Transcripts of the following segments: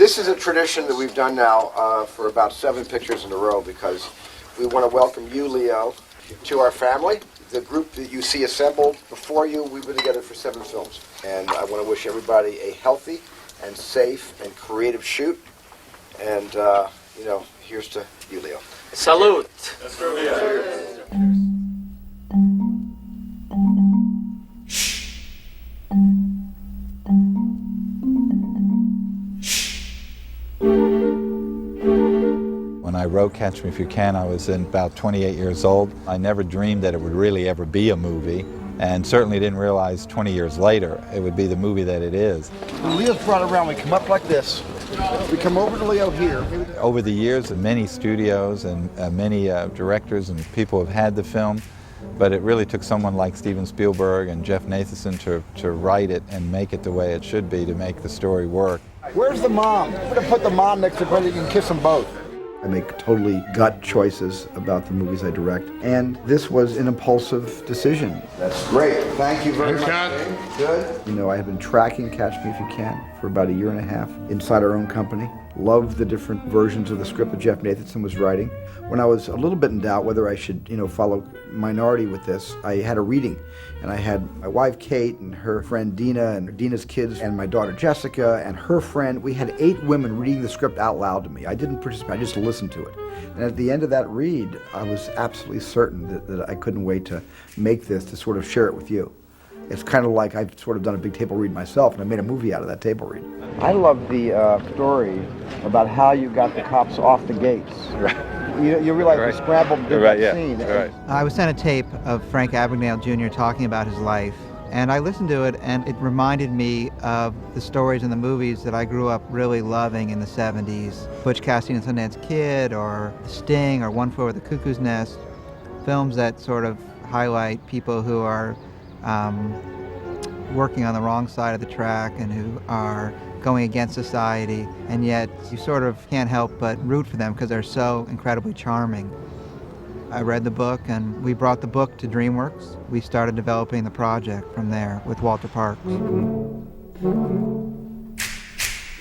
This is a tradition that we've done now for about 7 pictures in a row because we want to welcome you, Leo, to our family. The group that you see assembled before you, we've been together for 7 films. And I want to wish everybody a healthy and safe and creative shoot. And, here's to you, Leo. Salute! When I wrote Catch Me If You Can, I was about 28 years old. I never dreamed that it would really ever be a movie, and certainly didn't realize 20 years later it would be the movie that it is. When Leo's brought around, we come up like this. We come over to Leo here. Over the years, many studios and many directors and people have had the film, but it really took someone like Steven Spielberg and Jeff Nathanson to write it and make it the way it should be to make the story work. Where's the mom? I'm going to put the mom next to her so you can kiss them both. I make totally gut choices about the movies I direct, and this was an impulsive decision. That's great. Thank you very much. Good. You know, I have been tracking Catch Me If You Can for about 1.5 years inside our own company. Love the different versions of the script that Jeff Nathanson was writing. When I was a little bit in doubt whether I should, follow minority with this, I had a reading. And I had my wife Kate and her friend Dina and Dina's kids and my daughter Jessica and her friend. We had 8 women reading the script out loud to me. I didn't participate, I just listened to it. And at the end of that read, I was absolutely certain that I couldn't wait to make this, to sort of share it with you. It's kind of like I've sort of done a big table read myself, and I made a movie out of that table read. I love the story about how you got the cops off the gates. You realize the scramble did that scene. Right. I was sent a tape of Frank Abagnale Jr. talking about his life, and I listened to it, and it reminded me of the stories in the movies that I grew up really loving in the 70s. Butch Cassidy and Sundance Kid, or Sting, or One Flew Over the Cuckoo's Nest. Films that sort of highlight people who are working on the wrong side of the track and who are going against society, and yet you sort of can't help but root for them because they're so incredibly charming. I read the book, and we brought the book to DreamWorks. We started developing the project from there with Walter Parks.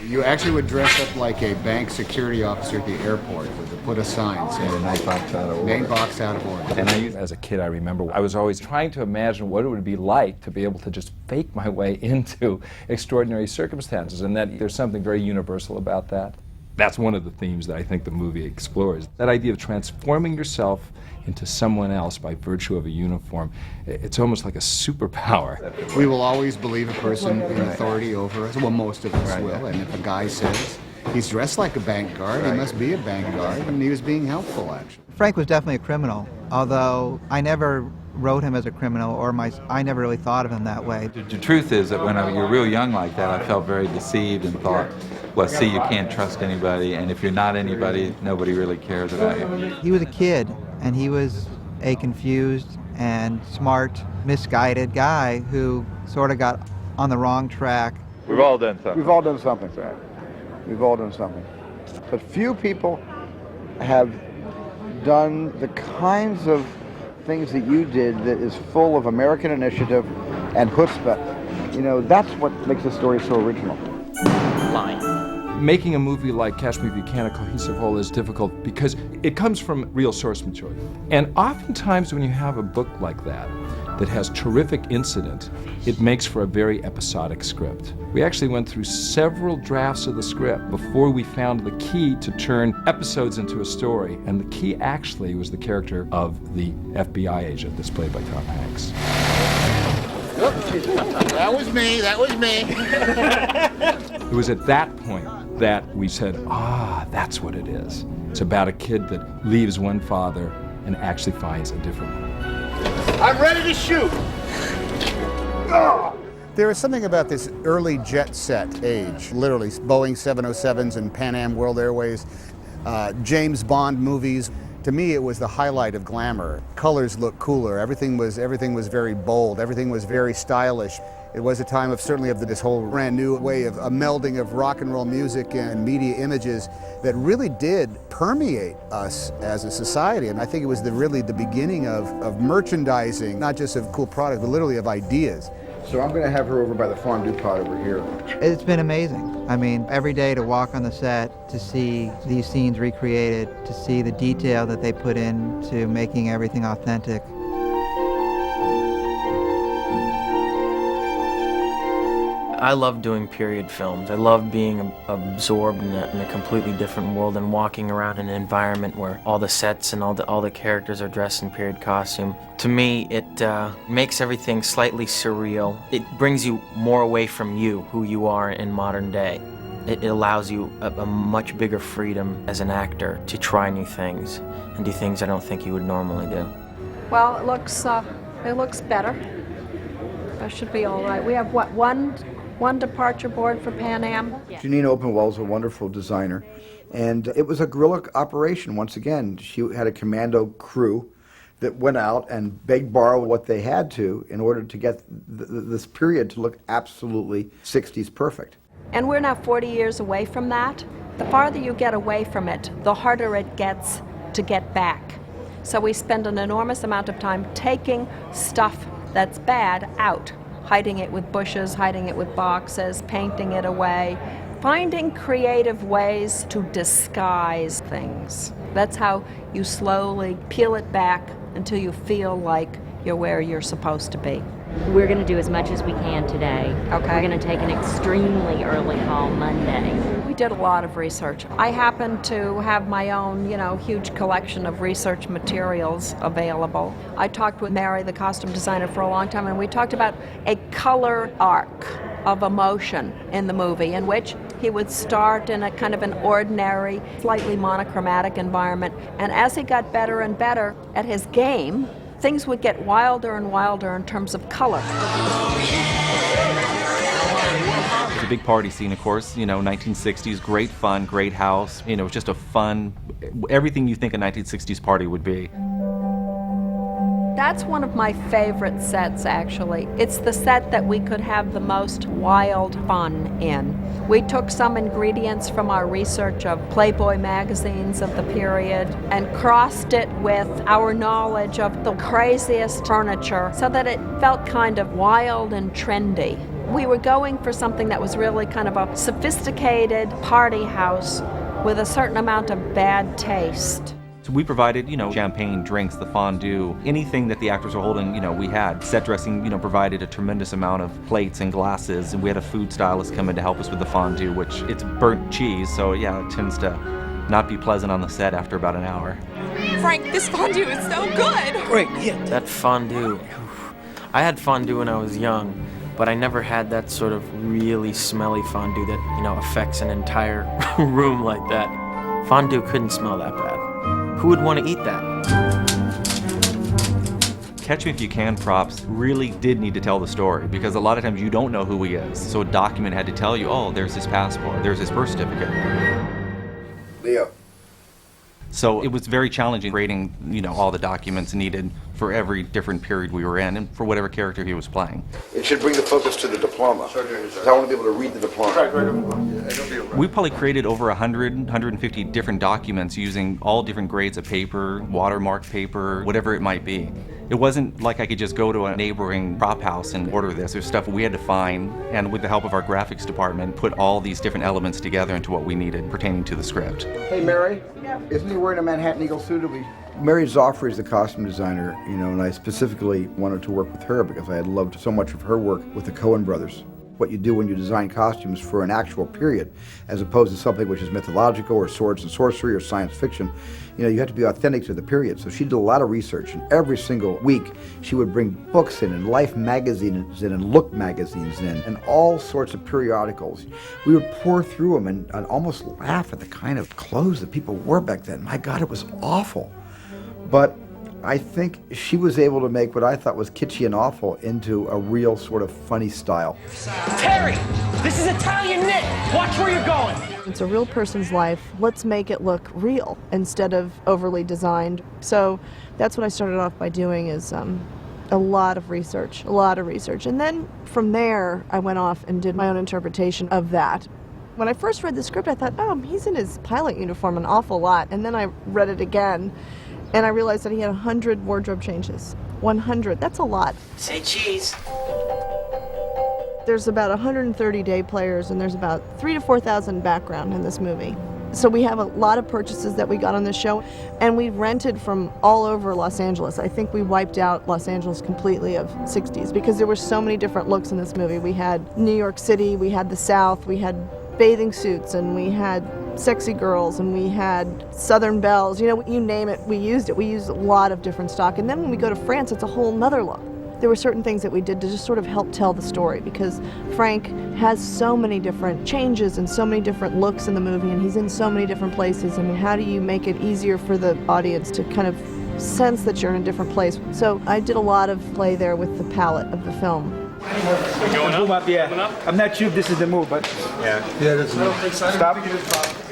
You actually would dress up like a bank security officer at the airport to put a sign saying Name box out of order. Name box out of order. And as a kid, I remember I was always trying to imagine what it would be like to be able to just fake my way into extraordinary circumstances, and that there's something very universal about that. That's one of the themes that I think the movie explores. That idea of transforming yourself into someone else by virtue of a uniform. It's almost like a superpower. We will always believe a person in authority over us. Well, most of us will. And if a guy says he's dressed like a bank guard, he must be a bank guard, and he was being helpful, actually. Frank was definitely a criminal, although I never wrote him as a criminal, or I never really thought of him that way. The truth is that when you're real young like that, I felt very deceived and thought, well, see, you can't trust anybody, and if you're not anybody, nobody really cares about you. He was a kid, and he was a confused and smart, misguided guy who sort of got on the wrong track. We've all done something. We've all done something, Frank. We've all done something. But few people have done the kinds of things that you did that is full of American initiative and chutzpah. That's what makes the story so original. Line. Making a movie like Catch Me If You Can, a cohesive whole, is difficult because it comes from real source material. And oftentimes when you have a book like that has terrific incident, it makes for a very episodic script. We actually went through several drafts of the script before we found the key to turn episodes into a story. And the key actually was the character of the FBI agent that's played by Tom Hanks. That was me. It was at that point that we said, that's what it is. It's about a kid that leaves one father and actually finds a different one. I'm ready to shoot! There is something about this early jet set age, literally Boeing 707s and Pan Am World Airways, James Bond movies. To me, it was the highlight of glamour. Colors looked cooler. Everything was very bold. Everything was very stylish. It was a time of certainly of this whole brand new way of a melding of rock and roll music and media images that really did permeate us as a society. And I think it was really the beginning of merchandising, not just of cool product, but literally of ideas. So I'm going to have her over by the fondue pot over here. It's been amazing. I mean, every day to walk on the set, to see these scenes recreated, to see the detail that they put into making everything authentic. I love doing period films. I love being absorbed in a completely different world and walking around in an environment where all the sets and all the characters are dressed in period costume. To me, it makes everything slightly surreal. It brings you more away from you, who you are in modern day. It allows you a much bigger freedom as an actor to try new things and do things I don't think you would normally do. Well, it looks better. That should be all right. We have, what, one departure board for Pan Am? Janine Openwell is a wonderful designer, and it was a guerrilla operation. Once again, she had a commando crew that went out and begged, borrow what they had to in order to get this period to look absolutely 60s perfect. And we're now 40 years away from that. The farther you get away from it, the harder it gets to get back. So we spend an enormous amount of time taking stuff that's bad out, hiding it with bushes, hiding it with boxes, painting it away, finding creative ways to disguise things. That's how you slowly peel it back until you feel like you're where you're supposed to be. We're going to do as much as we can today. Okay. We're going to take an extremely early call Monday. We did a lot of research. I happen to have my own, huge collection of research materials available. I talked with Mary, the costume designer, for a long time, and we talked about a color arc of emotion in the movie, in which he would start in a kind of an ordinary, slightly monochromatic environment, and as he got better and better at his game, things would get wilder and wilder in terms of color. It's a big party scene, of course, 1960s, great fun, great house, just a fun, everything you think a 1960s party would be. That's one of my favorite sets, actually. It's the set that we could have the most wild fun in. We took some ingredients from our research of Playboy magazines of the period and crossed it with our knowledge of the craziest furniture so that it felt kind of wild and trendy. We were going for something that was really kind of a sophisticated party house with a certain amount of bad taste. So we provided, champagne, drinks, the fondue, anything that the actors were holding, we had. Set dressing, provided a tremendous amount of plates and glasses, and we had a food stylist come in to help us with the fondue, which it's burnt cheese, so yeah, it tends to not be pleasant on the set after about an hour. Frank, this fondue is so good! Great, yeah. That fondue. I had fondue when I was young, but I never had that sort of really smelly fondue that, affects an entire room like that. Fondue couldn't smell that bad. Who would want to eat that? Catch Me If You Can props really did need to tell the story, because a lot of times you don't know who he is. So a document had to tell you, oh, there's his passport, there's his birth certificate. Leo. So it was very challenging creating, all the documents needed for every different period we were in and for whatever character he was playing. It should bring the focus to the diploma. I want to be able to read the diploma. We probably created over 100, 150 different documents using all different grades of paper, watermark paper, whatever it might be. It wasn't like I could just go to a neighboring prop house and order this. There's stuff we had to find, and with the help of our graphics department, put all these different elements together into what we needed pertaining to the script. Hey, Mary, isn't he wearing a Manhattan Eagle suit? Mary Zoffrey is the costume designer, and I specifically wanted to work with her because I had loved so much of her work with the Coen brothers. What you do when you design costumes for an actual period, as opposed to something which is mythological or swords and sorcery or science fiction, you have to be authentic to the period. So she did a lot of research, and every single week she would bring books in, and Life magazines in, and Look magazines in, and all sorts of periodicals. We would pour through them and almost laugh at the kind of clothes that people wore back then. My God, it was awful. But I think she was able to make what I thought was kitschy and awful into a real sort of funny style. Terry, this is Italian knit. Watch where you're going. It's a real person's life. Let's make it look real instead of overly designed. So that's what I started off by doing, is a lot of research. And then from there, I went off and did my own interpretation of that. When I first read the script, I thought, oh, he's in his pilot uniform an awful lot. And then I read it again, and I realized that he had 100 wardrobe changes. 100, that's a lot. Say cheese. There's about 130 day players, and there's about 3,000 to 4,000 background in this movie. So we have a lot of purchases that we got on this show, and we rented from all over Los Angeles. I think we wiped out Los Angeles completely of 60s because there were so many different looks in this movie. We had New York City, we had the South, we had bathing suits, and we had sexy girls, and we had Southern belles. You know, you name it, we used it. We used a lot of different stock. And then when we go to France, it's a whole nother look. There were certain things that we did to just sort of help tell the story, because Frank has so many different changes and so many different looks in the movie, and he's in so many different places. I mean, how do you make it easier for the audience to kind of sense that you're in a different place? So I did a lot of play there with the palette of the film. Move up, yeah. I'm not sure if this is the move, but That's stop.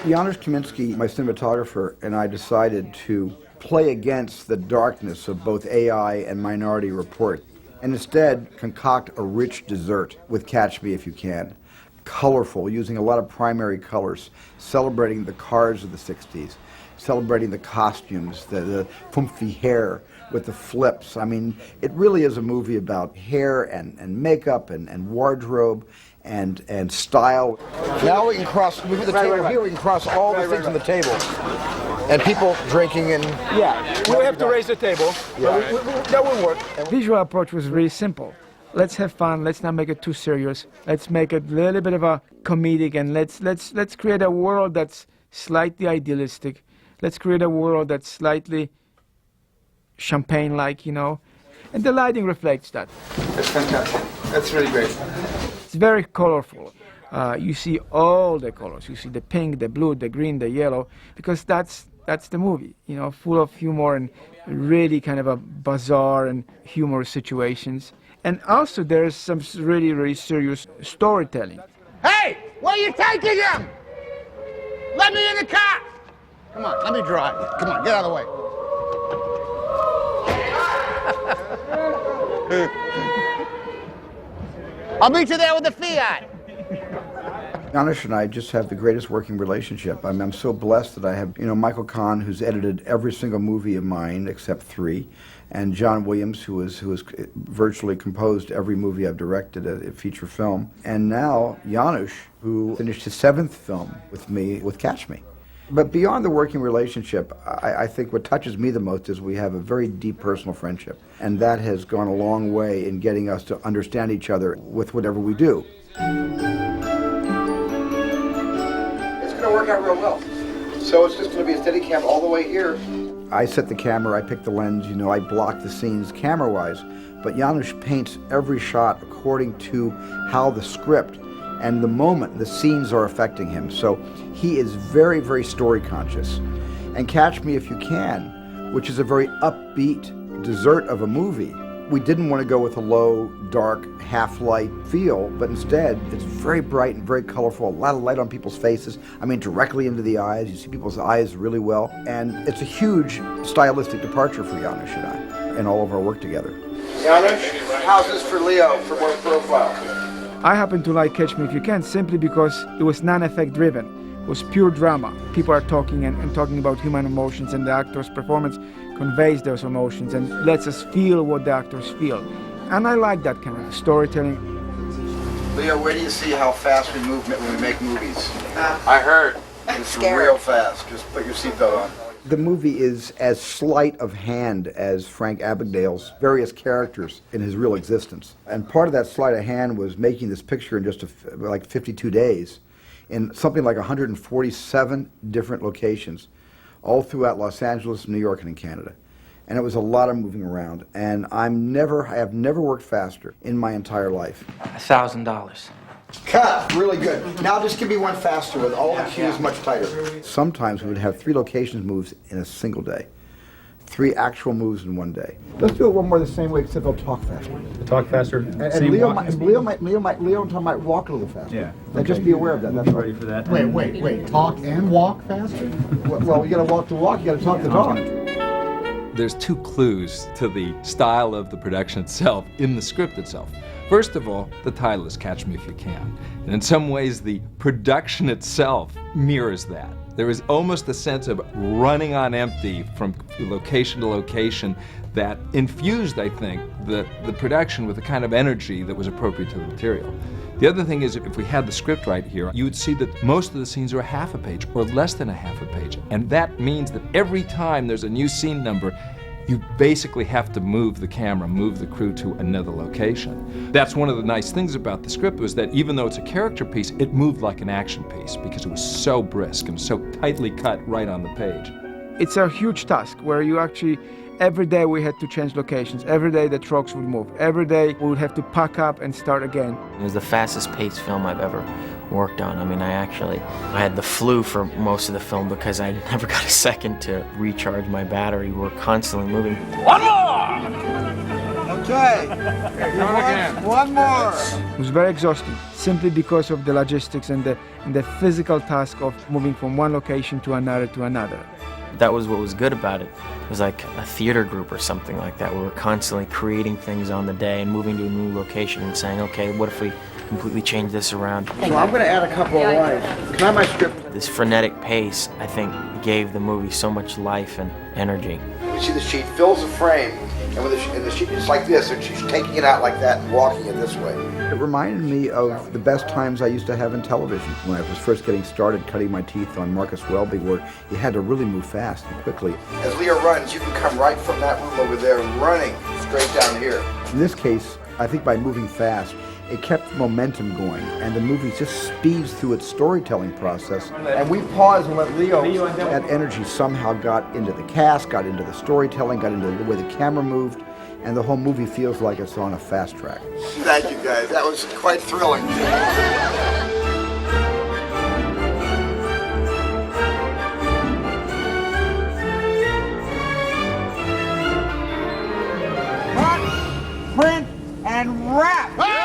Janusz Kaminski, my cinematographer, and I decided to play against the darkness of both AI and Minority Report, and instead concoct a rich dessert with Catch Me If You Can. Colorful, using a lot of primary colors, celebrating the cars of the 60s, celebrating the costumes, the pumpy hair with the flips. I mean, it really is a movie about hair and makeup and wardrobe and style. Now we can cross, we put the table here, we can cross all the things on the table. And people drinking and... Yeah, we have to raise the table. Yeah. That will work. Visual approach was really simple. Let's have fun. Let's not make it too serious. Let's make it a little bit of a comedic, and let's create a world that's slightly idealistic. Let's create a world that's slightly champagne-like, you know. And the lighting reflects that. That's fantastic. That's really great. It's very colorful. You see all the colors. You see the pink, the blue, the green, the yellow, because that's the movie, you know, full of humor and really kind of a bizarre and humorous situations. And also there's some really, really serious storytelling. Hey, where are you taking him? Let me in the car. Come on, let me drive. Come on, get out of the way. I'll meet you there with the Fiat. Janusz and I just have the greatest working relationship. I'm so blessed that I have, you know, Michael Kahn, who's edited every single movie of mine except 3, and John Williams, who has virtually composed every movie I've directed, a feature film, and now Janusz, who finished his 7th film with me, with Catch Me. But beyond the working relationship, I think what touches me the most is we have a very deep personal friendship, and that has gone a long way in getting us to understand each other with whatever we do. It's going to work out real well. So it's just going to be a steady cam all the way here. I set the camera, I pick the lens, you know, I block the scenes camera-wise, but Janusz paints every shot according to how the script and the moment, the scenes are affecting him. So he is very, very story conscious. And Catch Me If You Can, which is a very upbeat dessert of a movie, we didn't want to go with a low, dark, half-light feel, but instead it's very bright and very colorful, a lot of light on people's faces. I mean, directly into the eyes. You see people's eyes really well. And it's a huge stylistic departure for Janusz and I, and all of our work together. Janusz, how's this for Leo, for more profile? I happen to like Catch Me If You Can simply because it was non-effect driven. It was pure drama. People are talking and talking about human emotions, and the actor's performance conveys those emotions and lets us feel what the actors feel. And I like that kind of storytelling. Leo, where do you see how fast we move when we make movies? I heard. It's real fast. Just put your seatbelt on. The movie is as sleight of hand as Frank Abagnale's various characters in his real existence. And part of that sleight of hand was making this picture in just like 52 days in something like 147 different locations, all throughout Los Angeles, New York, and in Canada. And it was a lot of moving around. And I have never worked faster in my entire life. $1,000. Cut! Really good. Now just give me one faster with all the cues much tighter. Sometimes we would have 3 locations moves in a single day. 3 actual moves in one day. Let's do it one more the same way, except they'll talk faster. Talk faster. And Leo and Tom might walk a little faster. Yeah. And just be aware of that. That's ready for that. Wait. Talk and walk faster? Well, you got to walk to walk. You got to talk to talk. There's 2 clues to the style of the production itself in the script itself. First of all, the title is Catch Me If You Can. And in some ways, the production itself mirrors that. There is almost a sense of running on empty from location to location that infused, I think, the production with a kind of energy that was appropriate to the material. The other thing is, if we had the script right here, you would see that most of the scenes are a half a page or less than a half a page. And that means that every time there's a new scene number, you basically have to move the camera, move the crew to another location. That's one of the nice things about the script, was that even though it's a character piece, it moved like an action piece because it was so brisk and so tightly cut right on the page. It's a huge task where you actually, every day we had to change locations. Every day the trucks would move. Every day we would have to pack up and start again. It was the fastest paced film I've ever worked on. I mean, I had the flu for most of the film because I never got a second to recharge my battery. We were constantly moving. One more! Okay. One more. It was very exhausting, simply because of the logistics and the physical task of moving from one location to another to another. That was what was good about it. It was like a theater group or something like that. We were constantly creating things on the day and moving to a new location and saying, okay, what if we completely change this around? So I'm going to add a couple of lines. Can I have my script? This frenetic pace, I think, gave the movie so much life and energy. You see the sheet fills the frame, and the sheet is like this, and she's taking it out like that and walking it this way. It reminded me of the best times I used to have in television when I was first getting started cutting my teeth on Marcus Welby, where you had to really move fast and quickly. As Leo runs, you can come right from that room over there running straight down here. In this case, I think by moving fast, it kept momentum going, and the movie just speeds through its storytelling process. And we paused and let Leo, that energy somehow got into the cast, got into the storytelling, got into the way the camera moved, and the whole movie feels like it's on a fast track. Thank you, guys. That was quite thrilling. Cut, print, and wrap!